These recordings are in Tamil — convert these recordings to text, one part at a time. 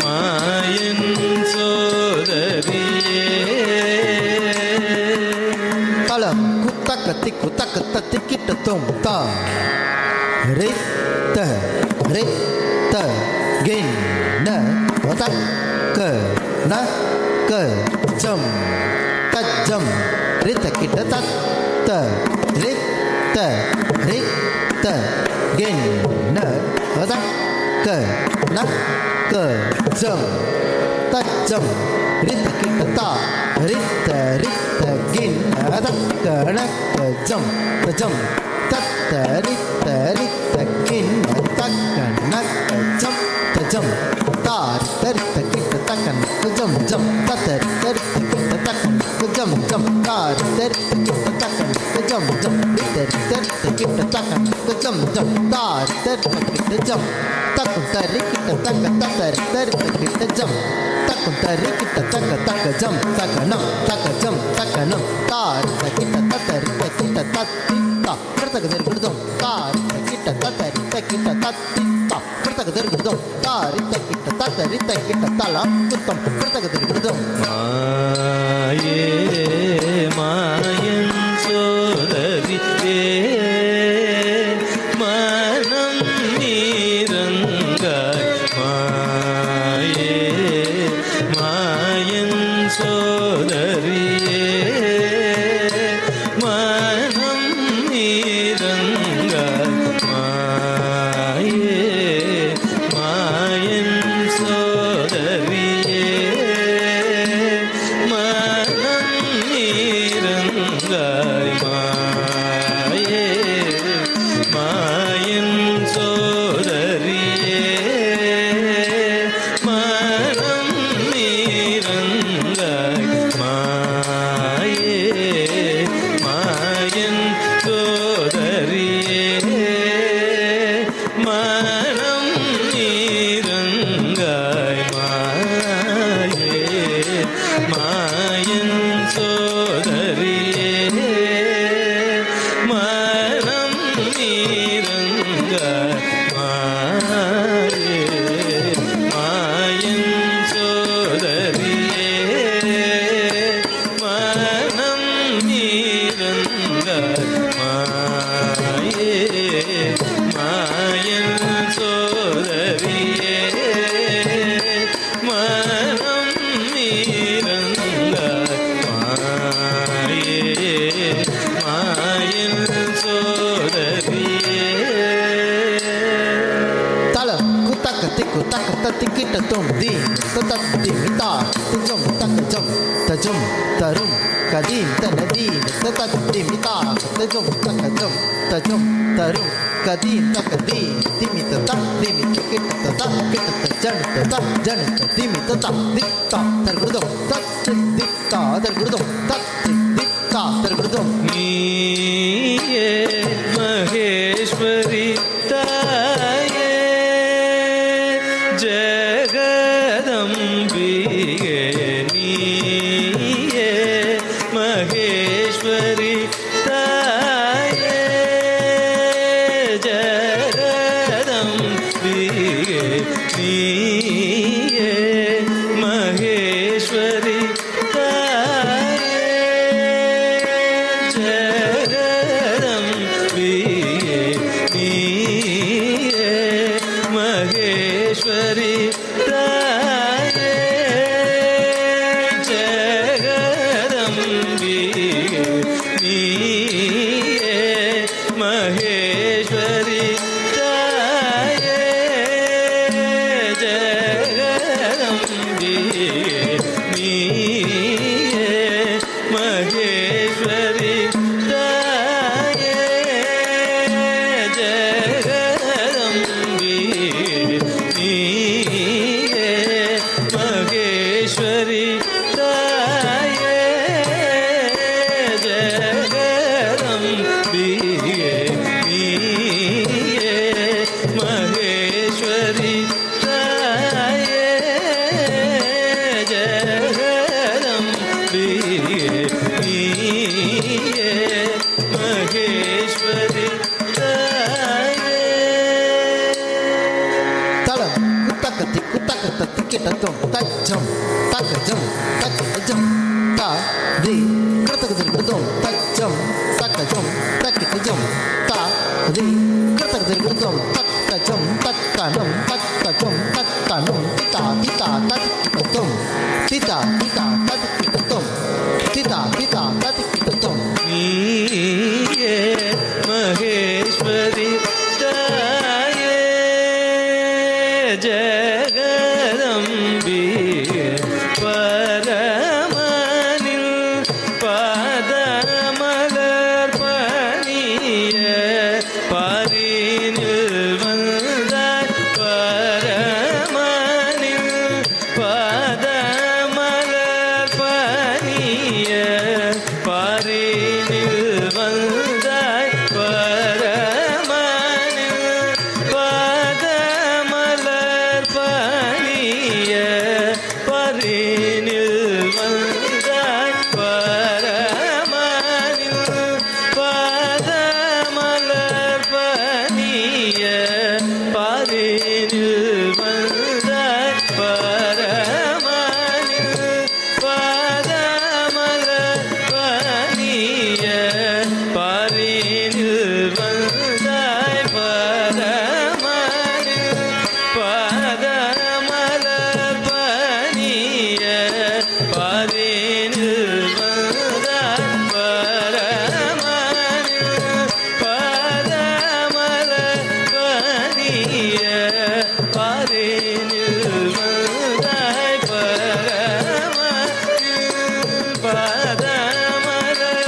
மாயன் சோதரியே. தளம் குத்தக்க திக்கு தக்க தத்தி கிட்ட தொம் தா ரே த ரே த கின் ந வதக் க ந க ஜம் தஜம் ரித கிட்ட தத் த ரே த ரே த கின் ந வதக் க ந க ஜம் தஜம் ரித கிட்ட தா ரித்த ரித்த கின் அதக் க ந க ஜம் தஜம் தத்த ரித்த ரித்த கின் தக் க ந க ஜம் தஜம் தார் தரித்த கிட்ட தக்கன் ஜம் ஜம் தத்தர் தரித்த கிட்ட தக்கன் ஜம் ஜம் தார் தரித்த கிட்ட தக்கன் ஜம் ஜம் தர் தரித்த கிட்ட தக்கன் ஜம் ஜம் தார் தரித்த கிட்ட ஜம் தக்கும் தரி கிட்ட தக்க தத்தர் தரித்த கிட்ட ஜம் தக்கும் தரி கிட்ட தக்க தக்க ஜம் தக்கனம் தக்க ஜம் தக்கனம் தார் கிட்ட தத்தர் கிட்ட தத்தி தா கிட்டக்க தரி கிட்டதும் தார் கிட்ட தத்தர் கிட்ட தத்தி தா கிட்டக்க தரி கிட்டதும் தார் கிட்ட தத்தர் கிட்ட தலாம் குத்தம் கிட்டக்க தரி கிட்டதும். மாயே மாயன் சோதரியே மனம் நீரங்காய். மாயே மாயன் சோதரியே மனம் நீரங்காய். மாயே மாயன் சோதரியே மனம் நீரங்காய். மாயே மாயன் சோதரியே மனம் நீரங்காய். மாயே மாயன் சோதரியே மனம் நீரங்காய். மாயே மாயன் சோதரியே மனம் நீரங்காய். மாயே மாயன் சோதரியே மனம் நீரங்காய். மாயே மாயன் சோதரியே மனம் நீரங்காய். மாயே மாயன் சோதரியே. தளம் குத்தக்க திக்கு தக்க தத்தி கிட்ட தொம் தி தத்தி மிதா துஜம் தக்க ஜம் தஜம் தரும் கதீம் தனதீம் தத்தி மிதா தஜம் தக்க ஜம் தஜம் தரும் கதீம் தக்க தி திமித தக் திமித கிட்ட தக் கிட்ட ஜன் தக் ஜன் திமித தக் தித்தா தர்குதம் தத் தித்தா தர்குதம் தத் தித்தா தர்குதம். நீயே மகேஸ்வரி தாயே ஜகதம்பிகே. நீயே மகேஸ்வரி தாயே ஜகதம்பிகே. நீயே மகேஸ்வரி தாயே ஜகதம்பிகே. நீயே மகேஸ்வரி தாயே ஜகதம்பிகே. நீயே மகேஸ்வரி தாயே ஜகதம்பிகே. நீயே மகேஸ்வரி தாயே ஜகதம்பிகே. நீயே kutakata tikitum tajam takajam takajam ta di kertakajam tajam takajam takajam ta di kertakajam takajam takanam takajam takanam tita tita tatikitum tita tita tatikitum tita tita tatikitum ನೀಯೇ Maheshwari ತಾಯೇ ಜಗದಂಬಿ ಪರಮನಿಲ್ ಪಾದಮಲರ್ ಪನಿಯ ಪಾರಿನಿಲ್ வந்தாய் பரமனில் பாதமலர் பனிய பாரினில் வந்தாய் பரமனில் பாதமலர் பனிய பாரினில் வந்தாய் பரமனில் பாதமலர் பனிய பாரினில் வந்தாய் பரமனில் பாதமலர் பனிய பாரினில் வந்தாய் பரமனில் பாதமலர் பனிய பாரினில் வந்தாய் பரமனில் பாதமலர் பனிய பாரினில் வந்தாய் பரமனில் பாதமலர்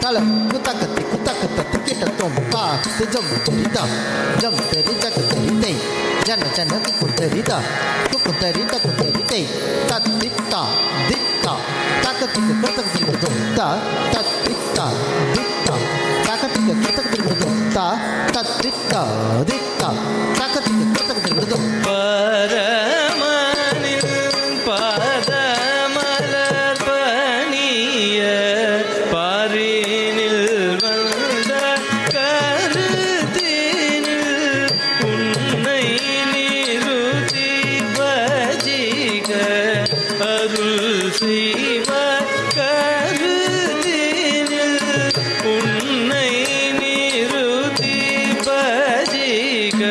Kala kutakati kutakata tikitum ta tejam terita jam terita terita jana jana kuterita kuterita kuterita tatita ditta takati kutakati ta tatita ditta takati kutakati ta tatita ditta takati kutakati பரமனில் பாதமலர் பனிய பாரினில் வந்த கருத்தினில் உன்னை நிறுத்தி பஜிக அருள் செய்வ கருத்தினில் உன்னை நிறுத்தி பஜிக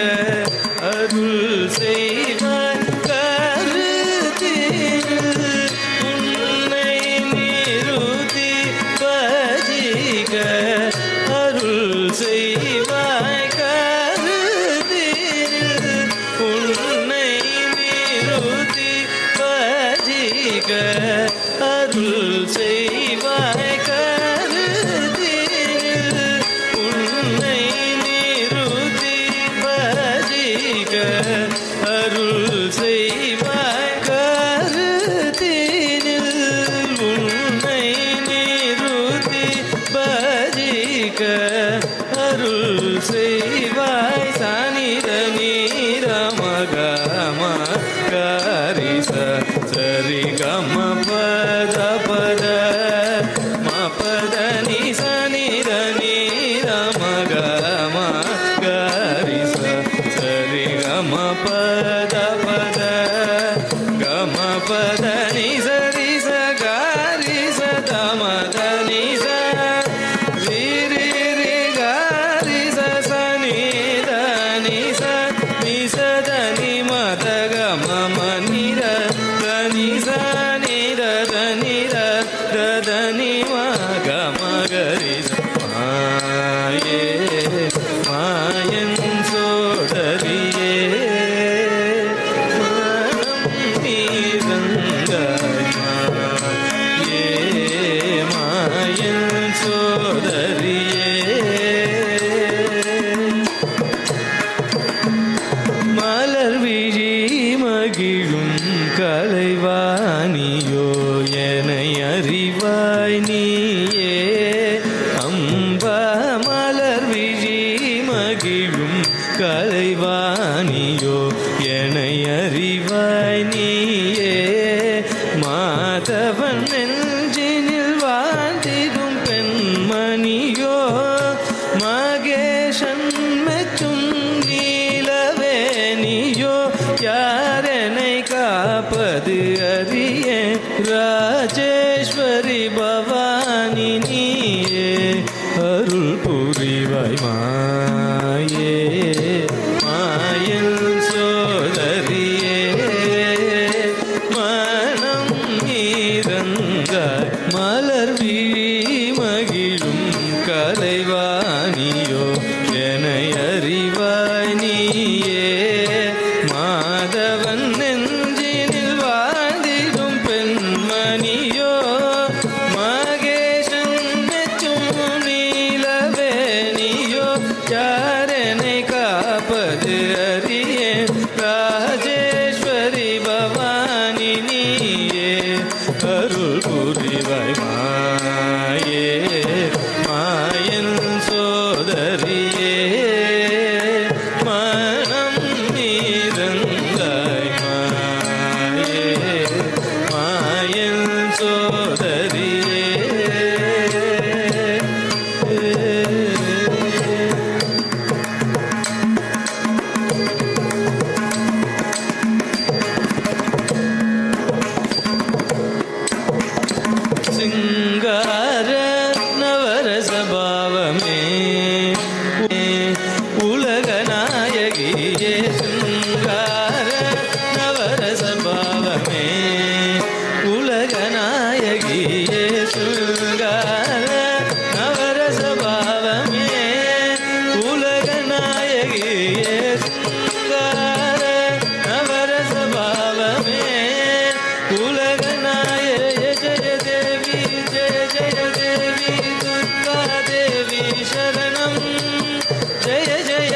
அருள் செய்வாய் கருத்தினில் உன்னை நிறுத்தி பஜிக அருள் செய்வாய் கருத்தினில் உன்னை நிறுத்தி பஜிக அருள் செய்வாய் கருத்தினில் உன்னை நிறுத்தி பஜிக அருள் செய்வாய் கருத்தினில் உன்னை நிறுத்தி பஜிக அருள் செய்வாய் சனித நீர மகம கரிச சரி கம பத பத மபத நி சனித நீர மகம கரிச சரி கம பத பத கம பத நி சரி ச கரி ச தம த நி ச ரி ரி ரி கரி ச ச நி த நி ச த நி ம த க ம ம நி த த நி ச நி த த நி த த த நி ம க ம க ரி ச மாயே மாயன் சோதரியே மனம் நீரங்காயே மாயன் சோதரியே மலர் விழி மகிழும் கலைவாணியோ என்னை அறிவாய் நீயே அம்பா மலர் விழி மகிழும் கலைவாணியோ என்னை அறிவாய் நீயே மாதவன் நெஞ்சினில் வாழ்ந்திடும் பெண்மணியோ மகேஷன் மெச்சும் நீலவே காப்பது அறியே ராஜேஸ்வரி பவானி நீயே அருள் புரிவாய் மாயே மாயன் சோதரியே மனம் நீரங்காய் மலர் விழி மகிழும் கலைவாணியோ என்னை அறிவாய் நீயே மாதவன் நெஞ்சினில் வாழ்ந்திடும் பெண்மணியோ மகேசன் மெச்சும் நீலவேணியோ யாரெனை காப்பது அறியே ராஜேஸ்வரி பவானி நீயே அருள் புரிவாய் மாயே மாயன் சோதரியே மனம் நீரங்காய் மாயே மாயன் சோதரியே சிங்கார நவரச பாவமே உலக நாயகியே சிங்கார நவரச பாவமே உலக நாயகியே சிங்கார நவரச பாவமே உலக நாயகியே சிங்கார நவரச பாவமே உலக நாயகியே ஜெய தேவி துர்கா தேவி சரணம் ஜெய ஜெய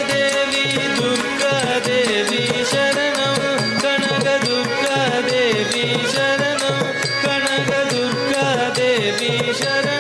தேவி துர்கா தேவி சரணம் கனக துர்கா தேவி சரணம் கனக துர்கா தேவி சரணம்